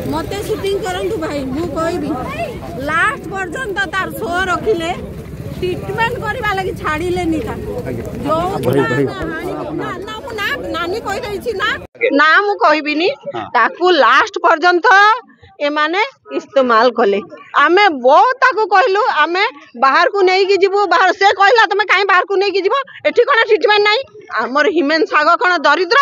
मत सुटिंग करूँ भाई मु कहबी लास्ट पर्यंत तार शो रखिले ट्रीटमेंट करवा लगी छाड़िले जो नानी कही ना मु कहबिनी ताकू लास्ट पर्यंत एमाने इस्तेमाल कले आमे बहुत ताकू कहलु आमे बाहर को नहीं की जीवु बाहर से कहला तमे काई बाहर को नहीं की जीवो एठी कोन ट्रीटमेंट नाही हमर हिमेन साग कोन दरिद्र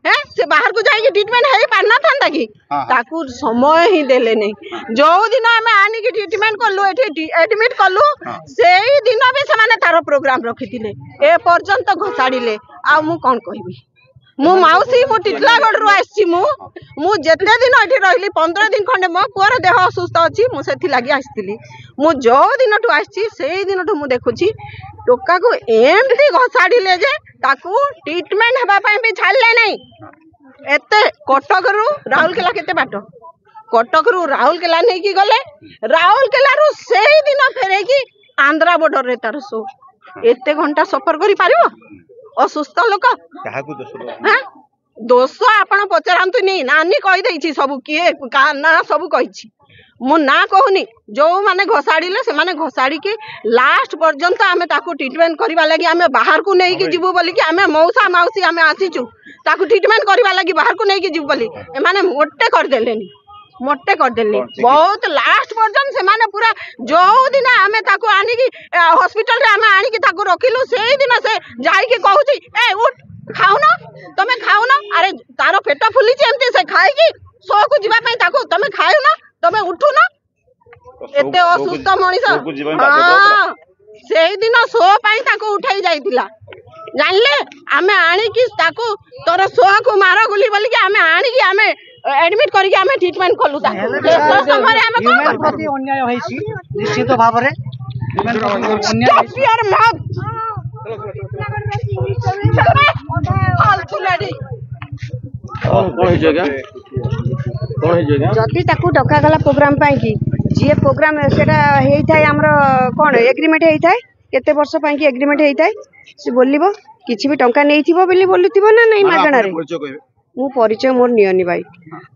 है से बाहर को जाई ट्रीटमेंट है पारना था कि ताकू समय ही देले नहीं जो दिन आमे आनी की ट्रीटमेंट करलु एठी एडमिट करलु सेही दिन भी से माने तारो प्रोग्राम रखिथिले ए पर्यंत घसाड़िले आ मु कोन कहबी मु माउसी मु टिटलागढ़ रु आसी मु जेते दिन एठी रहली 15 दिन खंडे मो पुअर देह असुस्थ अछि मु सेथि लागि आस्तिली मु जो दिन टु आसी सेही दिन टु मु देखुची टोका को एमती घसाड़िले जे ताकू ट्रीटमेंट हेबा पई भी छाड़ले नहीं एते कटक रु राउरकेला केते बाट कटक रु राउरकेला नै की गले राउरकेला रु सेही दिन फेरे की आंध्रा बॉर्डर रे तार सो एते घंटा सफर करि पारिबो असुस्थ लोक दोष आपण पचारतु नहीं नानी कही देछि सब किए ना सब कही मु ना कहूनी जो माने घसाड़िले से माने घसाड़ी के लास्ट पर्यंत आमे ताकू ट्रीटमेंट करबा लागि आमे बाहर को नहीं की जीवु बोली कि आमे मौसा माउसी आमे आसीचु ताकू ट्रीटमेंट करबा लागि बाहर को नहीं की जीवु बोली ए माने मोटे कर देलेनी मोटे कर देले बहुत लास्ट पर्यंत से माने पूरा जो दिन आमे ताकू आनी की हॉस्पिटल रे आमे आनी की ताकू रखिलु सेही दिन से जाई के कहूची ए उठ खाऊ ना तमे खाऊ ना अरे तारो पेट फुली एमती से खाई की सो को जीवा पई ताकू तमे खाऊ ना तमे उठू ना एते असुस्थ मनीष हां सेही दिन सो पई ताकू उठाई जाईतिला जानले आमे आनी की ताकू तोर सो को मारो गुली बोली के आमे आनी की आमे एडमिट करी के आमे ट्रीटमेंट कलु ता समय आमे कोन प्रति अन्याय होईसी निश्चित भाव रे अन्याय यार मत जदि ताकू डका गला प्रोग्राम पाई की जे प्रोग्राम सेटा हेई थाए हमर कोन एग्रीमेंट हेई थाए केते वर्ष पाई की एग्रीमेंट हेई थाए से बोलिबो किछि भी टंका नै थिबो बोली बोलुथिबो ना नै मागणा रे मु परिचय मोर नियनी भाई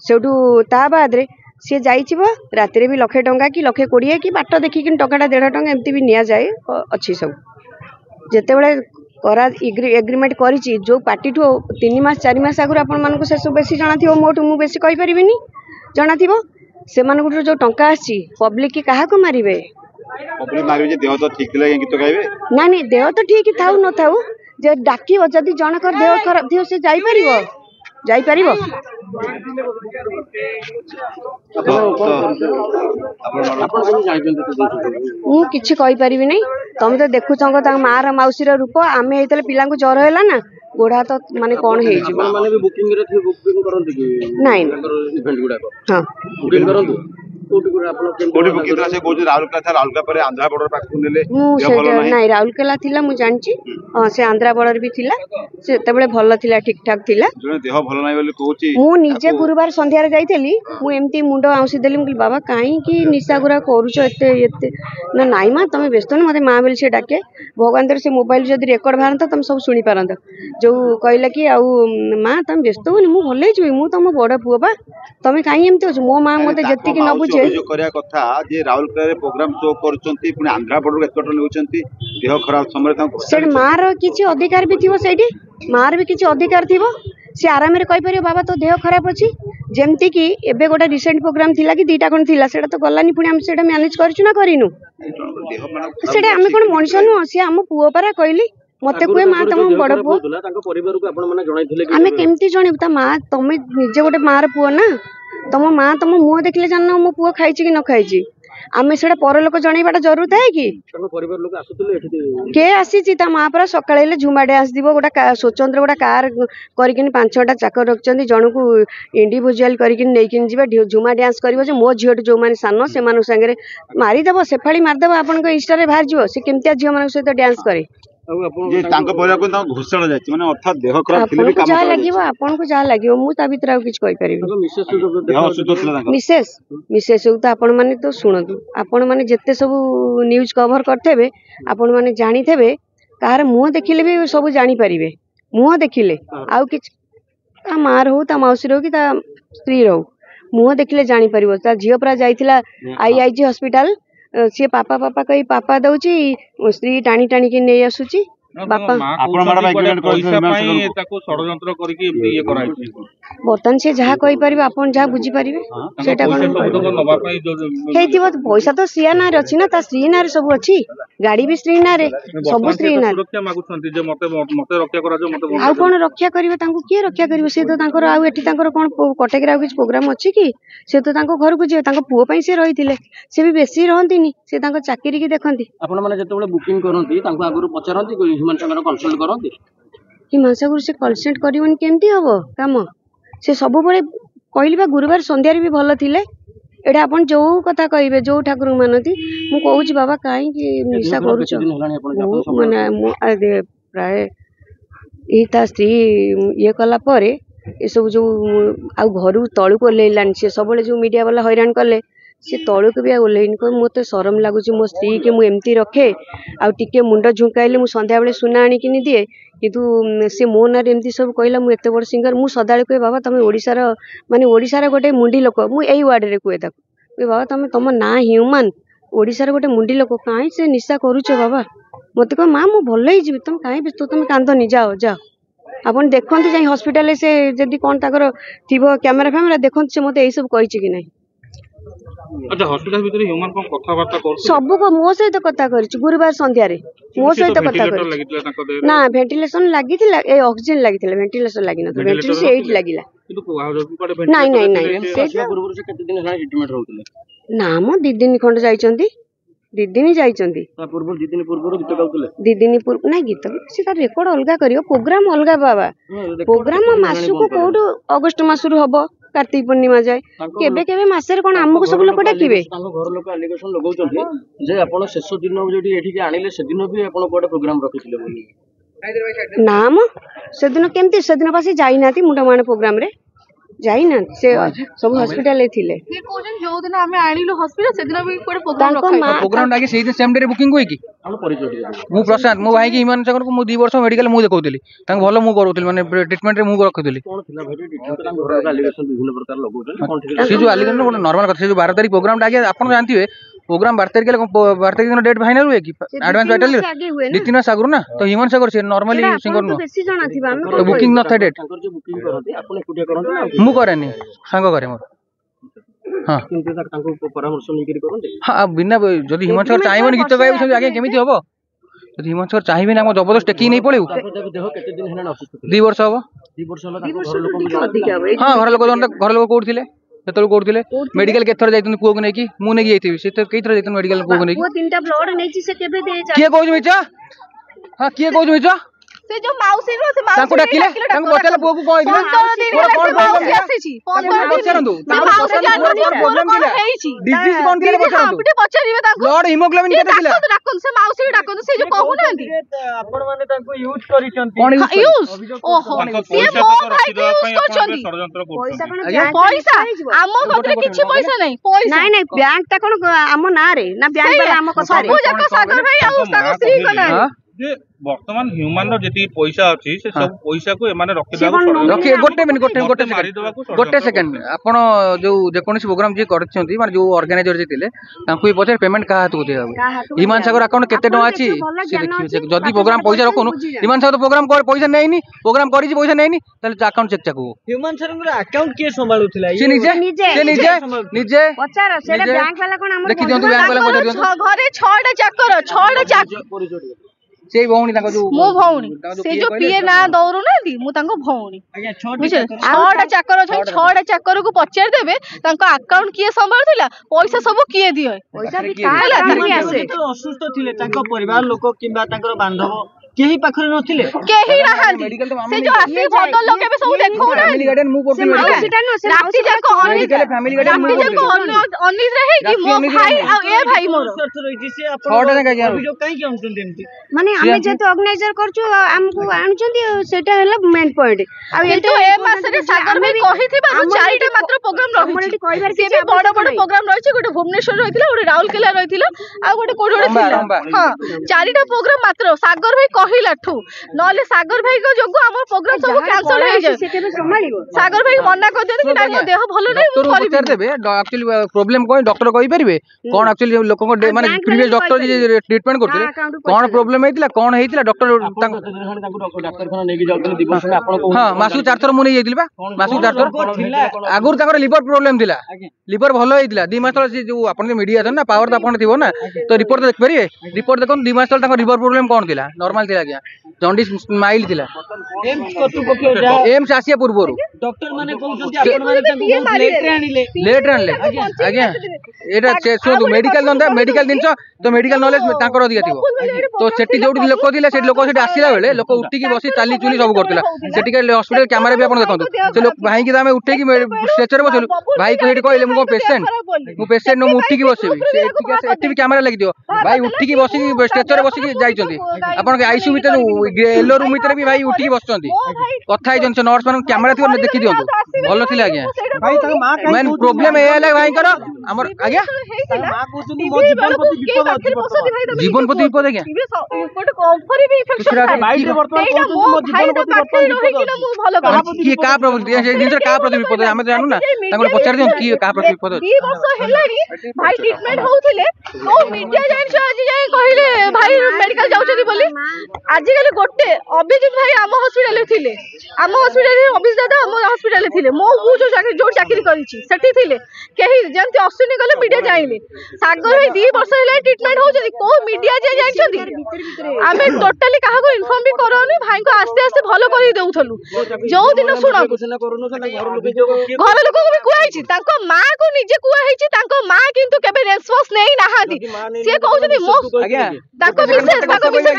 सेठू ता बाद रे सी जाइछिबो रात्रि भी लक्षे टंका कि लक्षे 20 कि बाट देखि कि टंकाटा 1.5 टंका एमती भी निया जाए अच्छी सब जेते बेले करा एग्रीमेंट करिछि जो पार्टी ठो 3 मास 4 मास आगु आपण मानको से सब बेसी जाना थिबो मोटू मु बेसी कहि परिबिनी जाना थिबो से मानको जो टंका आछि पब्लिक की काहा को मारिबे पब्लिक मारिबे जे देह तो ठीक थिला कि तो कहबे ना नहीं देह तो ठीक थाउ न थाउ जे डाकिबो जदी जनकर देह खराब थियो से जाई परिबो जाई परिबो मु किछि कहि परिबि नै तुम तो देखु छंग ता मार माउसी रो रूप आमे हेतले पिला को जर हैला ना गोड़ा तो माने कोन हे जिवो माने भी बुकिंग रे बुकिंग करंती कि नाही इवेंट गुडा को हां बुकिंग करंतु कोडी बुकिंग से को राउरकेला था राउरकेला पर आंध्रा बॉर्डर पाक नेले नाही राउरकेला थिला मु जानची हां से आंध्रा बॉर्डर भी थिला से तबले भलो थिला ठीक ठाक थिला जने देह भलो नाही बोली कहूची मु निजे गुरुवार संध्या रे जाईतेली मु एमती मुंडो आउसी देली मु बाबा काई की निशा गुरा करूचो एते ना नाही मा तमे व्यस्त न मते मां बेल से डाके भगवान दर से मोबाइल जदी रेकॉर्ड भारंत तुम सब सुनी पारंत जो कहला कि आउ मां तुम व्यस्त होनी मु भले जई मु तम बड़ पुओ बा तमे काई एमती हो मो मां मते जत्ती कि न बुझे जो करिया कथा जे राउरकेला रे प्रोग्राम शो करचंती पुनी आंध्रा बॉर्डर एकट नेउचंती देह खराब समय ता से मार किछि अधिकार भी थिबो सेठी मार भी किछि अधिकार थिबो से आराम रे कहि परियो बाबा तो देह खराब अछि जेमती कि एबे गोटा रिसेंट प्रोग्राम थिला कि दीटा कोन थिला सेटा तो गलानी पुनी हम सेटा मैनेज करछु ना करिनु सेटा हम कोन मनुष्य नु से हम पुओ पारा कहली मते कोए मां तम बड़ पुओ ताको परिवार को आपण माने जणाइथिले कि हमें केमती जणिब ता मां तमे निजे गोटे मार पुओ ना तम मां तम मुह देखले जानना मो पुओ खाइछि कि न खाइछि आमे सेटा पर लोक जणैबाटा जरूरत है कि तम परिवार लोक आसुतले एठी के आसीछि ता मां पर सकाळेले झुमा डांस दिबो गोटा स्वतंत्र गोटा कार करिकिन 5-6टा चाकर रखचंदी जणकू इंडिविजुअल करिकिन नेकिन जिबा झुमा डांस करबो जे मो झियोट जो माने सानो से मानु संगे मारी देबो सेफाळी मार देबो आपन को इंस्टा रे बाहर जिवो से केमतिया झियो मानु सहित डांस करे जे तांको परिवार को ता घोषणा जाछि माने अर्थात देह खराब थिले भी काम जा लागिवो आपन को जा लागिवो मु ता भीतर आ किछ कहि परिबि मिसेस देह असुत थिला तांको मिसेस तो आपन माने तो सुनतु आपन माने जत्ते सब न्यूज कवर करथेबे आपन माने जानि थेबे कार मुह देखिले भी सब जानि परिबे मुह देखिले आउ किछ ता मार हो ता मौसी रो कि ता स्त्री रो मुह देखिले जानी परिबो ता झियो परा जाइथिला आईआईजी हॉस्पिटल सी पापा पापा कही पापा दउची स्त्री टाणी टाणी के नै आसुची बापा बर्तमान से जहाँ कही पारिबे आपण जहाँ बुझी पारिबे सेटा कोन पैसा तो स्त्री ना अच्छी ना ता स्त्री ना सब अच्छी गाड़ी भी स्त्री ना सब स्त्री ना आ कोन रक्षा करिवे तांको किए रक्षा करिवे से तो तांकर आ एठी तांकर कोन कटक रा किछ प्रोग्राम अछि कि से तो तांको घर को जे तांको पुओ पई से रहिथिले से भी बेसी रहंतीनी से तांको चाकरी की देखंती आपण माने जते बुकिंग करंती तांको आगुरु पचरंती कोई ह्यूमन सागर कंसल्ट करंती ह्यूमन सागर से कंसल्ट करिवन केमती हबो काम से सब बळे कहली बा गुरुवार संध्या रे भी भल थिले एटा आपण जो कथा कहिबे जो ठाकुर मानती मु कहूची बाबा काई कि निशा करूछ माने प्राय ता स्त्री ये कला परे ये सब जो आ घर तलू को लेलान से सब जो मीडिया वाला हैरान कले से तलू को भी ओलेन को मते शरम लागुच मो स्त्री के मु एमती रखे आ टिके मुंड झुकाइले मु संध्या बेले सुना आनी किनि दिए किंतु से मो ना एमती सब कहला मु एते बड़ सिंगर मु सदाळे कहे बाबा तमे ओडिसा रो माने ओडिसा रो गोटे मुंडी लोक मु एई वार्ड रे कहे ताको बाबा तमे तम ना ह्यूमन ओडिसा रो गोटे मुंडी लोक काई से निशा करूछ बाबा मते कह मां मु भल ही जीव तुम काई व्यस्त तुम कांदनी जाओ जाओ आपण देखंतु जाई हॉस्पिटल से जदी कोन ताकर थिबो कैमरा फैमरा देखंतु से मते एई सब कहिछि कि नै अच्छा हॉस्पिटल भीतर ह्यूमन को कथा बार्ता कर सब को मो सहित कथा करछि गुरुवार संध्या रे मो सहित कथा करछि ना वेंटिलेशन लागिथिला ए ऑक्सीजन लागिथिला वेंटिलेशन लागिना तो वेंटिलेशन 8 लागिला नहीं नहीं नहीं से पूर्व से केते दिन हला ट्रीटमेंट होतले ना मो 2 दिन खंड जाइचंती 2 दिन जाइचंती ता पूर्व 2 दिन पूर्व गीत गाउतले 2 दिन पूर्व ना गीत से तार रेकॉर्ड अलगा करियो प्रोग्राम अलगा बाबा प्रोग्राम मासु को कोड अगस्त मासुरु हबो कार्तिक पूर्णिमा जाए केबे केबे मासर कोन हमको सब लोक डाकिबे घर लोक एलिगेशन लगाउचंती जे आपण शेष दिन जेठी एठी के आनिले से दिन भी आपण कोड प्रोग्राम रखिथिले बोली नाम से दिन केमती से दिन पासी जाई नाती मुंडा माने प्रोग्राम रे जाई ना से सब हॉस्पिटल ले थिले ये कोजन जो दिन हमें आनिलो हॉस्पिटल से दिन भी कोड प्रोग्राम रखा प्रोग्राम लागे सेही दिन सेम डे रे बुकिंग होई कि हम परिचय मु प्रशांत मो भाई के हिमान सागर को मु 2 वर्ष मेडिकल मु देखौतली तांग भलो मु करूतली माने ट्रीटमेंट रे मु रखितली कोन थिला भेटी ट्रीटमेंट तांग घर एलिगेशन विभिन्न प्रकार लगाउछन कोन थिला से जो एलिगेशन कोन नॉर्मल कथा से जो 12 तारीख प्रोग्राम लागे आपण जानथिबे प्रोग्राम 12 तारीख दिन डेट फाइनल हुए कि एडवांस बैटल 2-3 मास आगु ना तो ह्यूमन सागर से नॉर्मली सिंगर नो बेसी जाना थिबा हम तो बुकिंग न था डेट तांकर जो बुकिंग करथि आपण कुटिया करथि मु करेनी संग करे मोर हां किंतु तांको परामर्श नै करी करथि हां बिना जदी ह्यूमन सागर चाहिबो गीत गाइबो से आगे केमिति होबो जदी ह्यूमन सागर चाहिबे ना हम जबरदस्त टेकी नै पळेउ देह केते दिन हेना असुस्थ 2 वर्ष होबो 2 वर्ष होला तांको घर लोक हां घर लोक कोठथिले सेतल कोठथिले मेडिकल के थर जाइतन पुओ को नै कि मु नै जाइथिबि से तो कई थर जाइतन मेडिकल पुओ को नै वो तीनटा ब्लड नै छी से केबे दे जा के कहू मिचा हां के कहू मिचा से जो माउसी रो से माउसी ताको डाकिले ताको बतेला पुओ को कहै दिले कोन माउसी आसी छी 15 दिन बचरंदु माउसी जाननी प्रॉब्लम दिला डिजीज कोन दिले बचरंदु आपटे पचरिबे ताको ब्लड हिमोग्लोबिन केते दिला डाकन से माउसी डाकन से जो कहू नांदी आपण माने ताको यूज करिसंती कोन यूज ओहो से मो भाई के यूज करछंती पैसा कोन पैसा आमो गतरे किछि पैसा नै पैसा नहीं नहीं बैंक ता कोन आम ना रे ना बैंक वाला आम कथा रे सब जक सागर भाई आ ताको स्त्री कना जे वर्तमान ह्यूमन रो जति पैसा अछि से सब पैसा को एमाने रखि देबा रखि गोटे मिनिट गोटे सेकंड आपण जो जे कोनसी प्रोग्राम जे करछंती माने जो ऑर्गेनाइजर जे थिले तांको ही पछे पेमेंट का हाथ को देबा ईमान सागर अकाउंट केते टका अछि से देखियो जदी प्रोग्राम पैसा रखनु ईमान सागर तो प्रोग्राम कर पैसा नैनी प्रोग्राम करिछि पैसा नैनी ताले अकाउंट चेक चाकू ह्यूमन सागर अकाउंट के संभाळुथिला से निजे पचार सेटा बैंक वाला कोन हम देखि दियंतु बैंक वाला पचार दियंतु घरे 6टा चाकर से भौणी ताको जो मो भौणी से जो पिए ना दौरु ना दी मु ताको भौणी आज्ञा 6टा चाकर छै 6टा चाकर को पचार देबे ताको अकाउंट किए संभाळथिला पैसा सब किए दिय पैसा भी काला धरनी आसे तो असुस्थ थिले ताको परिवार लोक किबा ताकर बांधव केही पाखरे नथिले केही रहांती से जो आसी बदल लोके भी सब देखौ ना फैमिली गार्डन मु करथि राती जाको फैमिली गार्डन मु अनिज रहे कि मो भाई आ ए भाई मोर सर्थ रहिछि से आपण अभियोग काई के हमसन देमति माने हम जेतो ऑर्गेनाइजर करछु हमको आणचंती सेटा हला मेन पॉइंट आ ये तो ए मासरे सागर में कहिथिबा जो चारिटा मात्र प्रोग्राम रहिछि से भी बड़ बड़ प्रोग्राम रहिछि गोटे भुवनेश्वर रहिथिला गोटे राउरकेला रहिथिला आ गोटे कोडोडे थिला हां चारिटा प्रोग्राम मात्र सागर भाई କହିଲାଠୁ ନହେଲେ ସାଗର ଭାଇଙ୍କ ଯୋଗୁ ଆମ ପ୍ରୋଗ୍ରାମ ସବୁ କ୍ୟାନ୍ସଲ ହେଇଯାଏ। ସାଗର ଭାଇ ମନା କରିଦିଅନ୍ତି କି ନାଇଁ ମୋ ଦେହ ଭଲ ନାହିଁ ମୁଁ କରିବି ଦେବେ। ଆକ୍ଚୁଆଲି ପ୍ରୋବ୍ଲେମ କଣ ଡକ୍ଟର କହିପାରିବେ କଣ ଆକ୍ଚୁଆଲି ଲୋକଙ୍କ ମାନେ ପ୍ରିଭିୟସ୍ ଡକ୍ଟର ଯେ ଟ୍ରିଟମେଣ୍ଟ କରୁଥିଲେ କଣ ପ୍ରୋବ୍ଲେମ ହେଇଥିଲା କଣ ହେଇଥିଲା ଡକ୍ଟର ଡାକ୍ତରଖାନା ନେଇକି ଯାଉଛନ୍ତି ଦିବସ ଆପଣ ହଁ ମାସକୁ 4 ଥର ମୁଁ ନେଇ ଯାଇଥିଲି ବା ମାସକୁ 4 ଥର ଆଗରୁ ତାଙ୍କର ଲିଭର ପ୍ରୋବ୍ଲେମ ଥିଲା ଲିଭର ଭଲ ହେଇଥିଲା 2 ମାସ ତଳେ ଯୋଉ ଆପଣ ମିଡିଆ ଅଛନ୍ତି ନା ପାୱାର ତ ଆପଣ ଥିବ ନା ତ ରିପୋର୍ଟ ଦେଖିପାରିବେ ରିପୋର୍ଟ ଦେଖନ୍ତୁ 2 ମାସ ତଳେ ତାଙ୍କ ଲିଭର ପ୍ରୋବ୍ଲେମ କଣ ଥିଲା ନର୍ମାଲ ଥିଲା ଆଜ୍ଞା ଜଣ୍ଡିସ ମାଇଲ୍ଡ ଥିଲା ଏମ୍ସ ଆସିବା ପୂର୍ବରୁ ଡକ୍ଟର ମାନେ କହୁଛନ୍ତି ଆପଣ ମାନେ ତାଙ୍କୁ ଲେଟ୍ ରେ ଆଣିଲେ ଆଜ୍ଞା ଏଟା ଶୁଣନ୍ତୁ ମେଡିକାଲ ଜିନିଷ ତ ମେଡିକାଲ ନଲେଜ ତାଙ୍କର ଅଧିକା ଥିବ ତ ସେଠି ଯୋଉଠି ଲୋକ ଥିଲେ ସେଠି ଲୋକ ସେଠି ଆସିଲା ବେଳେ ଲୋକ ଉଠିକି ବସି ଚାଲି ଚୁଲି ସବୁ କରୁଥିଲା ସେଠିକା ହସ୍ପିଟାଲ କ୍ୟାମେରା ବି ଆପଣ ଦେଖନ୍ତୁ ସେ ଲୋକ ଭାଇକି ଆମେ ଉଠେଇକି ଷ୍ଟ୍ରେଚରରେ ବସେଇଲୁ ଭାଇ ସେଠି କହିଲେ ମୁଁ ପେସେଣ୍ଟ ମୁଁ ଉଠିକି ବସିବି ଏଠି ବି କ୍ୟାମେରା ଲାଗିଥିବ ଭାଇ ଉଠିକି ବସିକି ଷ୍ଟ୍ରେଚରରେ ବସିକି ଯାଇଛନ୍ତି ଆପଣଙ୍କ ଆଇସିୟୁ ଭିତରେ ଏଲୋ ରୁମ୍ ଭିତରେ ବି ଭାଇ ଉଠିକି ବସୁଛନ୍ତି କଥା ହେଇଛନ୍ତି ନର୍ସ ମାନଙ୍କୁ କ୍ୟାମେରା ଥିବ ଦେଖି ଦିଅନ୍ତୁ ଭଲ ଥିଲା ଆଜ୍ଞା ମେନ୍ ପ୍ରୋବ୍ଲେମ ଏ ହେଲା ଭାଇଙ୍କର ଆମର ଆଜ୍ଞା ଜୀବନ ପ୍ରତି ବିପଦ ଆଜ୍ଞା କିଏ କାହା ପ୍ରତି ଜିନିଷ କାହା ପ୍ରତି ବିପଦ ଆମେ ଜାଣୁ ନା ତାଙ୍କୁ ପଚାରି ଦିଅନ୍ତୁ କିଏ କାହା ପ୍ରତି ବିପଦ ଭାଇ ଟ୍ରିଟମେଣ୍ଟ ହଉଥିଲେ କୋଉ ମିଡିଆ ଜାଣିଛ ଆଜି ଯାଇ କହିଲେ ଭାଇ ମେଡିକାଲ ଯାଉଛନ୍ତି ବୋଲି ଆଜିକାଲି ଗୋଟେ ଅଭିଜିତ ଭାଇ ଆମ ହସ୍ପିଟାଲରେ ଥିଲେ ଆମ ହସ୍ପିଟାଲରେ ଅଭିଜିତ ଦାଦା ଆମ ହସ୍ପିଟାଲରେ ଥିଲେ ମୁଁ ଯୋଉ ଚାକିରି କରିଛି ସେଠି ଥିଲେ କେହି ଯେମିତି ଅଶ୍ୱିନୀ ଗଲେ ମିଡିଆ ଯାଇନି ସାଗର ଭାଇ 2 ବର୍ଷ ହେଲା ଟ୍ରିଟମେଣ୍ଟ ହଉଛନ୍ତି କୋଉ ମିଡିଆ ଯାଇ ଜାଣିଛନ୍ତି ଆମେ ଟୋଟାଲି କାହାକୁ ଇନଫର୍ମ ବି କରୁନି ଭାଇଙ୍କୁ ଆସ୍ତେ ଆସ୍ତେ ଭଲ କରି ଦଉଥିଲୁ ଯୋଉ ଦିନ ଶୁଣ ଘର ଲୋକଙ୍କୁ ବି କୁହାଯାଇଛି ତାଙ୍କ ମା କୁ ନିଜେ କୁହାଯାଇଛି ତାଙ୍କ ମା କିନ୍ତୁ କେବେ ରେସ୍ପନ୍ସ ନେଇ ନାହାନ୍ତି ସିଏ କହୁଛନ୍ତି ମୋ ତାଙ୍କ ମିସେସ୍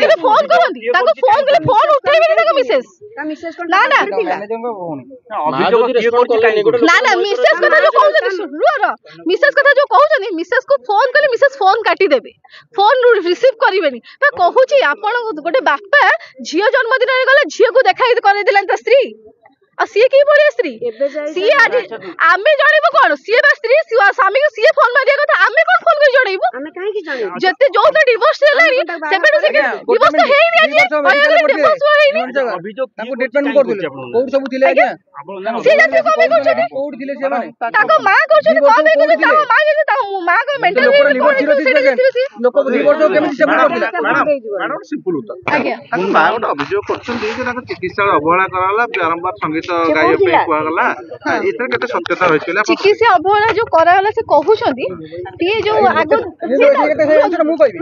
କେବେ ଫୋନ କରନ୍ତି ତାଙ୍କ ଫୋନ କଲେ ଫୋନ ଉଠେଇବେନି ତାଙ୍କ ମିସେସ୍ ନା ନା ମିସେସ୍ କଥା ଯୋଉ କହୁଛନ୍ତି ମିସେସ୍ କଥା ଯୋଉ କହୁଛନ୍ତି ମିସେସ୍ କୁ ଫୋନ କଲେ ମିସେସ୍ ଫୋନ କାଟିଦେବେ ଫୋନ ରିସିଭ କରିବେନି କହୁଛି ଆପଣ ଗୋଟେ ବାପା ଝିଅ ଜନ୍ମଦିନରେ ଗଲେ ଝିଅକୁ ଦେଖା କରେଇଦେଲେଣି ତା ସ୍ତ୍ରୀ ଆଉ ସିଏ କି ଭଳିଆ ସ୍ତ୍ରୀ ସିଏ ଆଜି ଆମେ ଜଣେଇବୁ କଣ ସିଏ ବା ସ୍ତ୍ରୀ ସ୍ୱାମୀକୁ ସିଏ ଫୋନ ମାରିବା କଥା ଆମେ କଣ ଫୋନ କରି ଜଣେଇବୁ ଯେତେ ଯୋଉ ଡିଭୋର୍ସ ହେଲାଣି ସେବେଠୁ ସେ ଡିଭୋର୍ସ ତ ହେଇନି ଆଜି ଡିଭୋର୍ସ ହେଇନି ତାଙ୍କୁ ଟ୍ରିଟମେଣ୍ଟ କରୁଥିଲେ କୋଉଠି ସବୁ ଥିଲେ ଆଜ୍ଞା ସିଏ ଜାତି କଣ ପାଇଁ କରୁଛନ୍ତି କୋଉଠି ଥିଲେ ସେମାନେ ତାଙ୍କ ମା କରୁଛନ୍ତି କଣ ପାଇଁ କରୁଛନ୍ତି ତାଙ୍କ ମା ଯଦି ତାଙ୍କ ମା କ ମେଣ୍ଟାଲ ଲୋକ ଡିଭୋର୍ସ କେମିତି ସେମିତି କରୁଥିଲା ମ୍ୟାଡମ ସିମ୍ପଲ ଉତ୍ତର ଆଜ୍ଞା ତାଙ୍କ ମା ଗୋଟେ ଅଭିଯୋଗ କରୁଛନ୍ତି ଯେ ତାଙ୍କ ଚିକିତ୍ସାରେ ଅବହେଳା କରାଗଲା ବାରମ୍ବାର ସଙ୍ଗୀତ ଗାଇବା ପାଇଁ କୁହାଗଲା ଏଥିରେ କେତେ ସତ୍ୟତା ରହିଛି ଚିକିତ୍ସା ଅବହେଳା ଯୋଉ କରାଗଲା ସେ କହୁଛନ୍ତି ସିଏ ଯୋଉ ଆଗ ମୁଁ କହିବି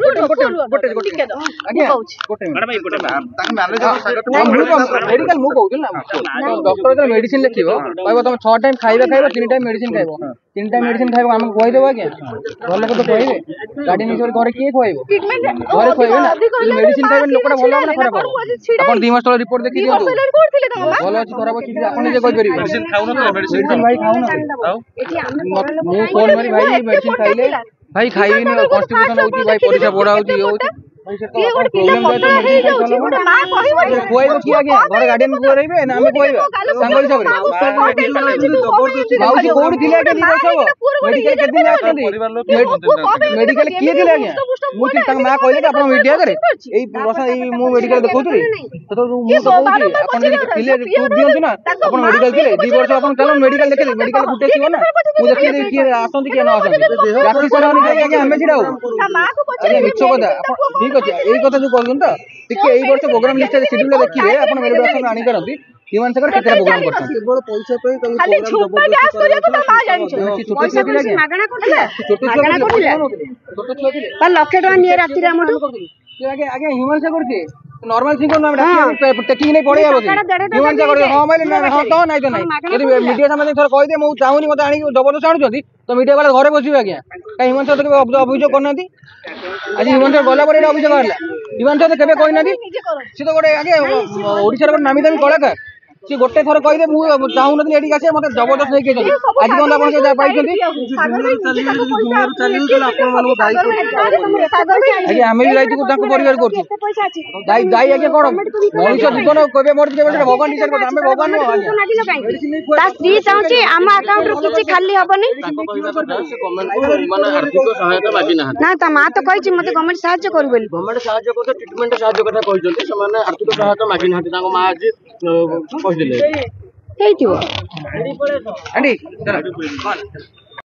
ମେଡିକାଲ ମୁଁ କହୁଥିଲି ନା ଡକ୍ଟର ମେଡିସିନ ଲେଖିବ କହିବ ତମେ 6 ଟାଇମ ଖାଇବା 3 ଟାଇମ ମେଡିସିନ ଖାଇବ 3 ଟାଇମ ମେଡିସିନ ଖାଇବ ଆମକୁ କହିଦେବ ଆଜ୍ଞା ଘର ଲୋକ ତ କହିବେ ଗାଡି ନେଇକି ଘରେ କିଏ କହିବ ଘରେ କହିବେ ନା ମେଡିସିନ ଖାଇବେନି ଲୋକଟା ଭଲ ହବ ନା ଖରାପ ହବ ଆପଣ 2 ମାସ ତଳେ ରିପୋର୍ଟ ଦେଖି ଦିଅନ୍ତୁ ଭଲ ଅଛି ଖରାପ ଅଛି ଆପଣ ନିଜେ କହିପାରିବେ ମେଡିସିନ ଖାଉନଥିଲେ ମେଡିସିନ ଭାଇ ଖାଉନଥିଲେ ମୁଁ ଫୋନ କରି ଭାଇ ମେଡିସିନ ଖାଇଲେ ଭାଇ ଖାଇବିନି କନଷ୍ଟିପେସନ ହଉଛି ଭାଇ ପରିସ୍ରା ବଡା ହଉଛି ଇଏ ହଉଛି ଖୁଆଇବ କି ଆଜ୍ଞା ଘରେ ଗାର୍ଡିଆନ ଖୁଆଇବେ ନା ଆମେ ଖୁଆଇବା ସାଙ୍ଗ ହିସାବରେ ମାଉସୀ କୋଉଠି ଥିଲେ ଆଜ୍ଞା 2 ବର୍ଷ ହବ ମେଡିକାଲ କେତେ ଦିନ ଆସୁଛନ୍ତି ମେଡିକାଲ କିଏ ଥିଲେ ଆଜ୍ଞା ମୁଁ ତାଙ୍କ ମା କହିଲେ କି ଆପଣ ମିଡିଆ କରେ ଏଇ ବର୍ଷ ଏଇ ମୁଁ ମେଡିକାଲ ଦେଖଉଥିଲି ସେତେବେଳେ ମୁଁ ତ କହୁଛି ଆପଣ ଯଦି ଥିଲେ ପ୍ରୁଫ୍ ଦିଅନ୍ତୁ ନା ଆପଣ ମେଡିକାଲ ଥିଲେ 2 ବର୍ଷ ଆପଣ ଚାଲନ୍ତୁ ମେଡିକାଲ ଦେଖେଇଲେ ମେଡିକାଲ ଗୋଟେ ଥିବ ନା ମୁଁ ଦେଖେଇଦେବି କିଏ ଆସନ୍ତି କିଏ ନ ଆସନ୍ତି ରାତି ସାରା ଆଜ୍ଞା ଆମେ ଛିଡା ହବୁ ଆଜ୍ଞା ମିଛ କଥା ଠିକ ଅଛି ଏଇ କଥା ଯୋଉ କହୁଛନ୍ତି ତ ଟିକେ ଏଇ ବର୍ଷ ପ୍ରୋଗ୍ରାମ ଲିଷ୍ଟ ସିଡ୍ୟୁଲ ଦେଖିବେ ଆପଣ ମେଡିକାଲ ଆଣିପାରନ୍ତି ହ୍ୟୁମାନ ସାଗର କେତେଟା ପ୍ରୋଗ୍ରାମ କରୁଛନ୍ତି କେବଳ ପଇସା ପାଇଁ ଖାଲି ଝୁମ୍ପା ଗ୍ୟାସ୍ କରିବାକୁ ତା ମା ଜାଣିଛ ପଇସା ପଇସା ମାଗଣା କରୁଥିଲା ମାଗଣା କରୁଥିଲା ଲକ୍ଷେ ଟଙ୍କା ନିଏ ରାତିରେ ଆମଠୁ ଆଜ୍ଞା ହ୍ୟୁମାନ ସାଗର କିଏ ନର୍ମାଲ ସିଙ୍ଗର ନା ଟେକିଂ ନେଇ ପଳେଇ ଆବଛି ହ୍ୟୁମାନ ସାଗର ହଁ ମାଇଲେ ହଁ ତ ନାଇଁ ତ ନାଇଁ ଯଦି ମିଡିଆ ସାମ୍ନାରେ ଥରେ କହିଦେ ମୁଁ ଚାହୁଁନି ମତେ ଆଣିକି ଜବରଦସ୍ତ ଆଣୁଛନ୍ତି ତ ମିଡିଆ ବାଲା ଘରେ ବସିବେ ଆଜ୍ଞା କାଇଁ ହ୍ୟୁମାନ ସାଗର କେବେ ଅଭିଯୋଗ କରିନାହାନ୍ତି ଆଜି ହ୍ୟୁମାନ ସାଗର ଗଲା ପରେ ଏଇଟା ଅଭିଯୋଗ ବାହାରିଲା ହ୍ୟୁମାନ ସାଗର କେବେ କହିନାହାନ୍ତି ସେ ତ ଗୋଟେ ଆଜ୍ଞା ଓଡିଶାର ଗୋଟେ ନାମୀ ଦାମୀ କଳାକାର सी गोटे थर कहिदे मु चाहू नथि एठी आसे मते जबरदस्त नहीं केजन आज कोन आपण के जा पाइछथि आगे हमें भी राइट को ताको परिवार करछु दाई दाई आगे कोन मनुष्य जीवन कबे मर के भगवान डिसाइड कर हमें भगवान नो ता स्त्री चाहूची आम अकाउंट रो किछि खाली हबनी माने आर्थिक सहायता मागी ना ना ता मा तो कहिछि मते गवर्नमेंट सहायता करू बोली गवर्नमेंट सहायता करते ट्रीटमेंट सहायता कथा कहिसंती समान आर्थिक सहायता मागी ना ताको मा आज कहि दिले हेइथिबो आंटी चला